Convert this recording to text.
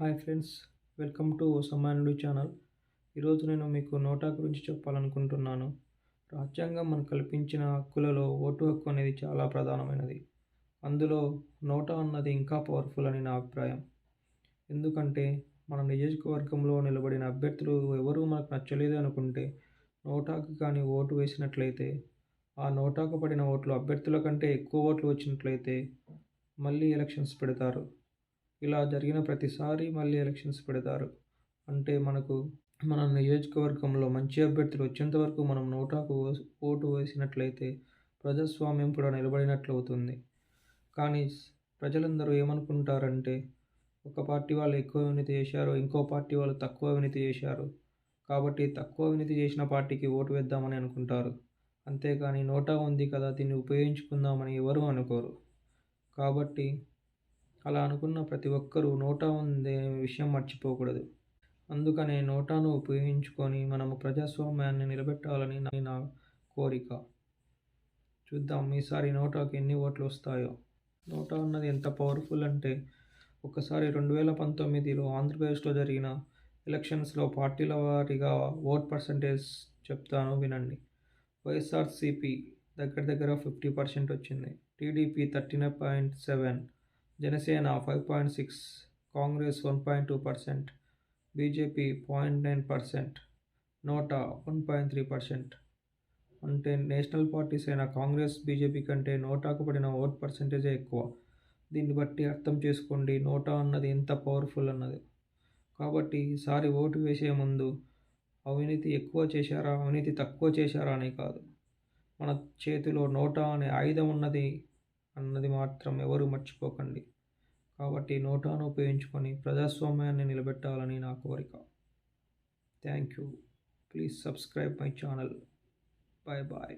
Hi friends, welcome to సమానుడి channel. ఈరోజు నేను మీకు నోటా గురించి చెప్పాలనుకుంటున్నాను. రాజ్యాంగం మనకు కల్పించిన హక్కులలో ఓటు హక్కు అనేది చాలా ప్రధానమైనది. అందులో నోటా అన్నది ఇంకా పవర్ఫుల్ అని నా అభిప్రాయం. ఎందుకంటే మన నియోజకవర్గంలో నిలబడిన అభ్యర్థులు ఎవరూ మనకు నచ్చలేదు అనుకుంటే నోటాకు కానీ ఓటు వేసినట్లయితే ఆ నోటాకు పడిన ఓట్లు అభ్యర్థుల కంటే ఎక్కువ ఓట్లు వచ్చినట్లయితే మళ్ళీ ఎలక్షన్స్ పెడతారు. ఇలా జరిగిన ప్రతిసారి మళ్ళీ ఎలక్షన్స్ పెడతారు. అంటే మన నియోజకవర్గంలో మంచి అభ్యర్థులు వచ్చేంత వరకు మనం నోటాకు ఓటు వేసినట్లయితే ప్రజాస్వామ్యం కూడా నిలబడినట్లు అవుతుంది. కానీ ప్రజలందరూ ఏమనుకుంటారంటే ఒక పార్టీ వాళ్ళు ఎక్కువ అవినీతి చేశారు, ఇంకో పార్టీ వాళ్ళు తక్కువ అవినీతి చేశారు, కాబట్టి తక్కువ అవినీతి చేసిన పార్టీకి ఓటు వేద్దామని అనుకుంటారు. అంతేకాని నోటా ఉంది కదా దీన్ని ఉపయోగించుకుందామని ఎవరూ అనుకోరు. కాబట్టి అలా అనుకున్న ప్రతి ఒక్కరూ నోటా ఉందే విషయం మర్చిపోకూడదు. అందుకనే నోటాను ఉపయోగించుకొని మనము ప్రజాస్వామ్యాన్ని నిలబెట్టాలని నా కోరిక. చూద్దాం ఈసారి నోటాకి ఎన్ని ఓట్లు వస్తాయో. నోటా అన్నది ఎంత పవర్ఫుల్ అంటే ఒకసారి 2019లో ఆంధ్రప్రదేశ్లో జరిగిన ఎలక్షన్స్లో పార్టీల వారీగా ఓట్ పర్సంటేజ్ చెప్తాను వినండి. వైఎస్ఆర్సీపీ దగ్గర 50% వచ్చింది. టీడీపీ 39.7%, జనసేన 5.6%, కాంగ్రెస్ 1.2%, బీజేపీ 0.9%, నోటా 1.3%. అంటే నేషనల్ పార్టీస్ అయిన కాంగ్రెస్, బీజేపీ కంటే నోటాకు పడిన ఓట్ పర్సంటేజే ఎక్కువ. దీన్ని బట్టి అర్థం చేసుకోండి నోటా అన్నది ఎంత పవర్ఫుల్ అన్నది. కాబట్టి ఈసారి ఓటు వేసే ముందు అవినీతి ఎక్కువ చేశారా, అవినీతి తక్కువ చేశారా అని కాదు, మన చేతిలో నోటా అనే ఆయుధం అన్నది మాత్రం ఎవరు మర్చిపోకండి. కాబట్టి నోటాను ఉపయోగించుకొని ప్రజాస్వామ్యాన్ని నిలబెట్టాలని నా కోరిక. Thank you. Please subscribe my channel. Bye bye.